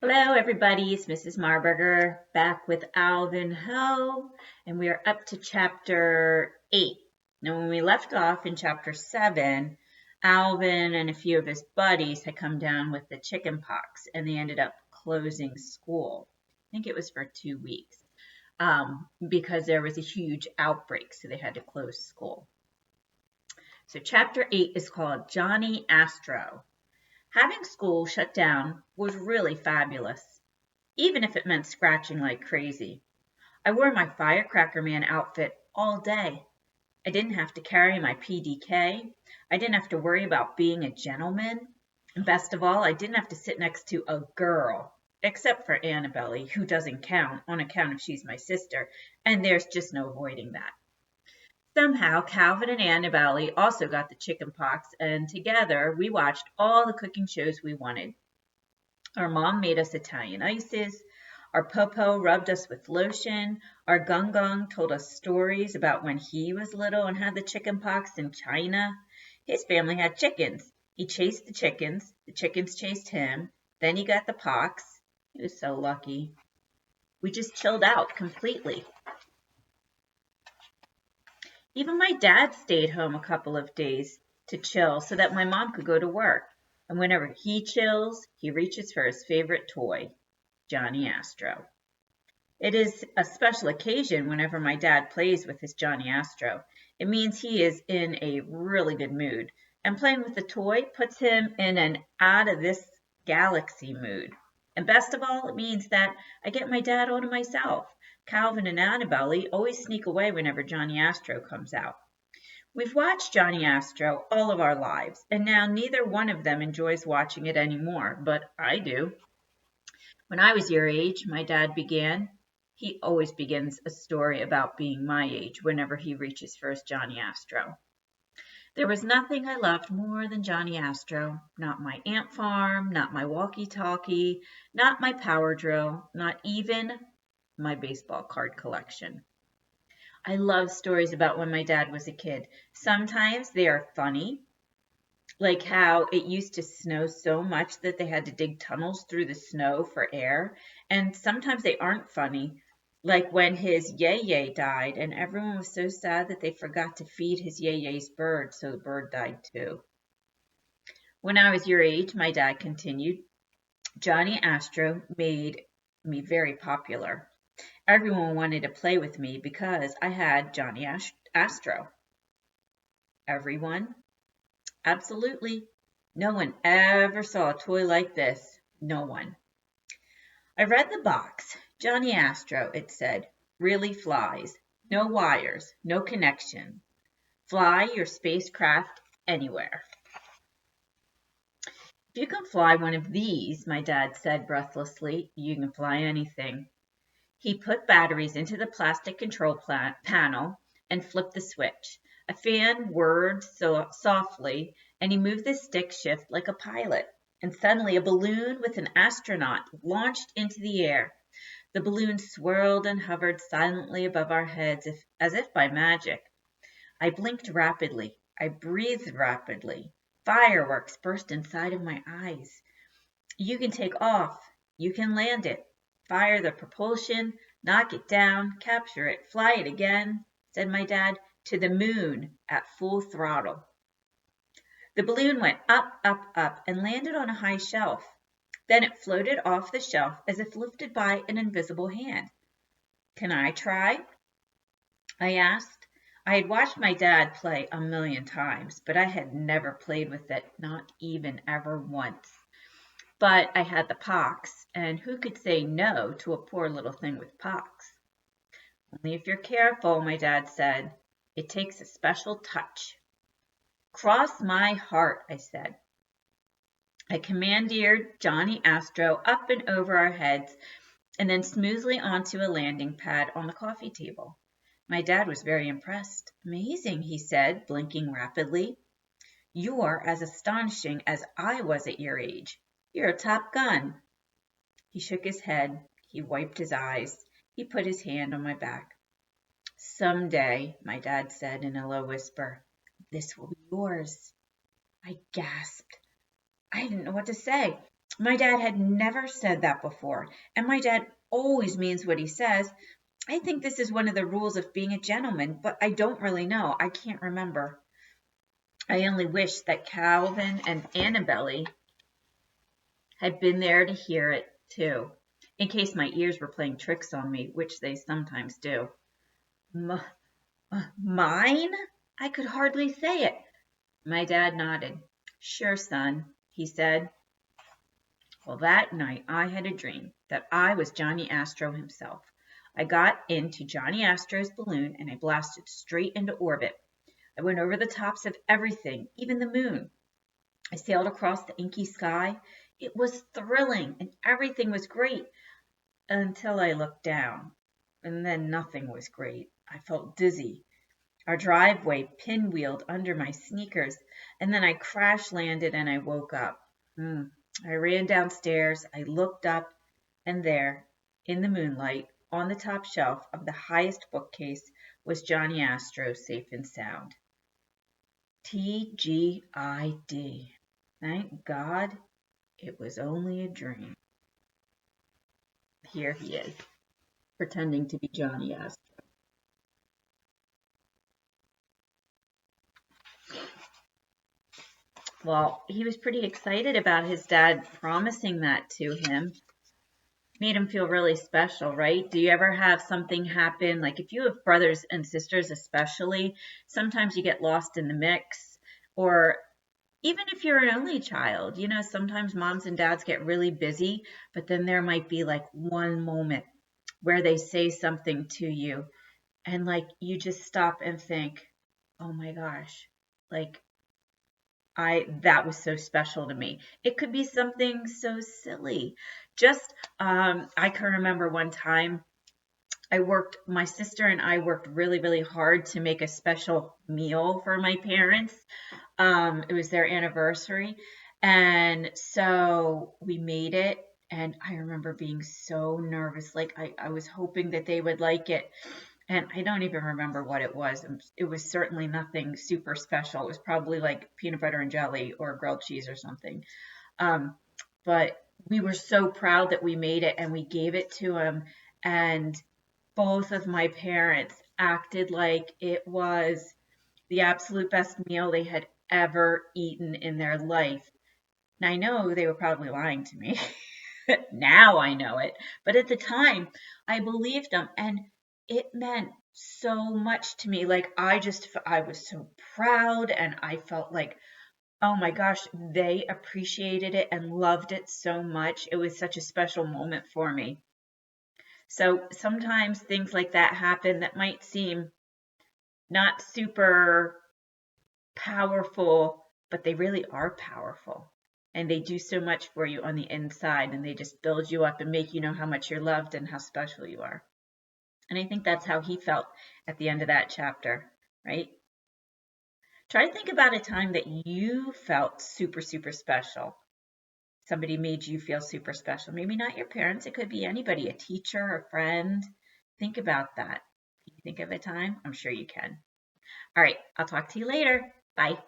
Hello, everybody. It's Mrs. Marburger back with Alvin Ho, and we are up to chapter 8. Now, when we left off in chapter 7, Alvin and a few of his buddies had come down with the chicken pox, and they ended up closing school. I think it was for 2 weeks because there was a huge outbreak, so they had to close school. So, chapter 8 is called Johnny Astro. Having school shut down was really fabulous, even if it meant scratching like crazy. I wore my Firecracker Man outfit all day. I didn't have to carry my PDK. I didn't have to worry about being a gentleman. And best of all, I didn't have to sit next to a girl, except for Annabelle, who doesn't count on account of she's my sister, and there's just no avoiding that. Somehow, Calvin and Annabelle also got the chicken pox, and together we watched all the cooking shows we wanted. Our mom made us Italian ices. Our Popo rubbed us with lotion. Our Gung Gung told us stories about when he was little and had the chicken pox in China. His family had chickens. He chased the chickens chased him. Then he got the pox. He was so lucky. We just chilled out completely. Even my dad stayed home a couple of days to chill so that my mom could go to work. And whenever he chills, he reaches for his favorite toy, Johnny Astro. It is a special occasion whenever my dad plays with his Johnny Astro. It means he is in a really good mood, and playing with the toy puts him in an out of this galaxy mood. And best of all, it means that I get my dad all to myself. Calvin and Annabelle always sneak away whenever Johnny Astro comes out. We've watched Johnny Astro all of our lives, and now neither one of them enjoys watching it anymore, but I do. When I was your age, my dad began. He always begins a story about being my age whenever he reaches for his Johnny Astro. There was nothing I loved more than Johnny Astro. Not my ant farm, not my walkie-talkie, not my power drill, not even my baseball card collection. I love stories about when my dad was a kid. Sometimes they are funny, like how it used to snow so much that they had to dig tunnels through the snow for air. And sometimes they aren't funny, like when his yay died and everyone was so sad that they forgot to feed his yay's bird, so the bird died too. When I was your age, my dad continued, Johnny Astro made me very popular. Everyone wanted to play with me because I had Johnny Astro. Everyone? Absolutely. No one ever saw a toy like this. No one. I read the box. Johnny Astro, it said, really flies. No wires, no connection. Fly your spacecraft anywhere. If you can fly one of these, my dad said breathlessly, you can fly anything. He put batteries into the plastic control panel and flipped the switch. A fan whirred softly, and he moved the stick shift like a pilot. And suddenly a balloon with an astronaut launched into the air. The balloon swirled and hovered silently above our heads as if by magic. I blinked rapidly. I breathed rapidly. Fireworks burst inside of my eyes. You can take off. You can land it. Fire the propulsion, knock it down, capture it, fly it again, said my dad, to the moon at full throttle. The balloon went up, and landed on a high shelf. Then it floated off the shelf as if lifted by an invisible hand. Can I try? I asked. I had watched my dad play a million times, but I had never played with it, not even ever once. But I had the pox, and who could say no to a poor little thing with pox? Only if you're careful, my dad said. It takes a special touch. Cross my heart, I said. I commandeered Johnny Astro up and over our heads and then smoothly onto a landing pad on the coffee table. My dad was very impressed. Amazing, he said, blinking rapidly. You're as astonishing as I was at your age. You're a top gun. He shook his head. He wiped his eyes. He put his hand on my back. Someday, my dad said in a low whisper, this will be yours. I gasped. I didn't know what to say. My dad had never said that before, and my dad always means what he says. I think this is one of the rules of being a gentleman, but I don't really know. I can't remember. I only wish that Calvin and Annabelle had been there to hear it too, in case my ears were playing tricks on me, which they sometimes do. Mine? I could hardly say it. My dad nodded. Sure, son, he said. Well, that night I had a dream that I was Johnny Astro himself. I got into Johnny Astro's balloon and I blasted straight into orbit. I went over the tops of everything, even the moon. I sailed across the inky sky. It was thrilling and everything was great until I looked down. And then nothing was great. I felt dizzy. Our driveway pinwheeled under my sneakers, and then I crash landed and I woke up. I ran downstairs, I looked up, and there, in the moonlight, on the top shelf of the highest bookcase, was Johnny Astro safe and sound. TGID. Thank God it was only a dream. Here he is, pretending to be Johnny Astro. Well, he was pretty excited about his dad promising that to him. Made him feel really special, right? Do you ever have something happen? Like if you have brothers and sisters, especially, sometimes you get lost in the mix. Or even if you're an only child, sometimes moms and dads get really busy, but then there might be like one moment where they say something to you and like you just stop and think, oh my gosh, like that was so special to me. It could be something so silly. I can remember one time my sister and I worked really, really hard to make a special meal for my parents. It was their anniversary. And so we made it. And I remember being so nervous. Like I was hoping that they would like it. And I don't even remember what it was. It was certainly nothing super special. It was probably like peanut butter and jelly or grilled cheese or something. But we were so proud that we made it and we gave it to him. And both of my parents acted like it was the absolute best meal they had ever eaten in their life. And I know they were probably lying to me. Now I know it. But at the time, I believed them. And it meant so much to me. Like I was so proud and I felt like, oh my gosh, they appreciated it and loved it so much. It was such a special moment for me. So sometimes things like that happen that might seem not super powerful, but they really are powerful. And they do so much for you on the inside and they just build you up and make you know how much you're loved and how special you are. And I think that's how he felt at the end of that chapter, right? Try to think about a time that you felt super, super special. Somebody made you feel super special. Maybe not your parents. It could be anybody, a teacher, a friend. Think about that. Can you think of a time? I'm sure you can. All right. I'll talk to you later. Bye.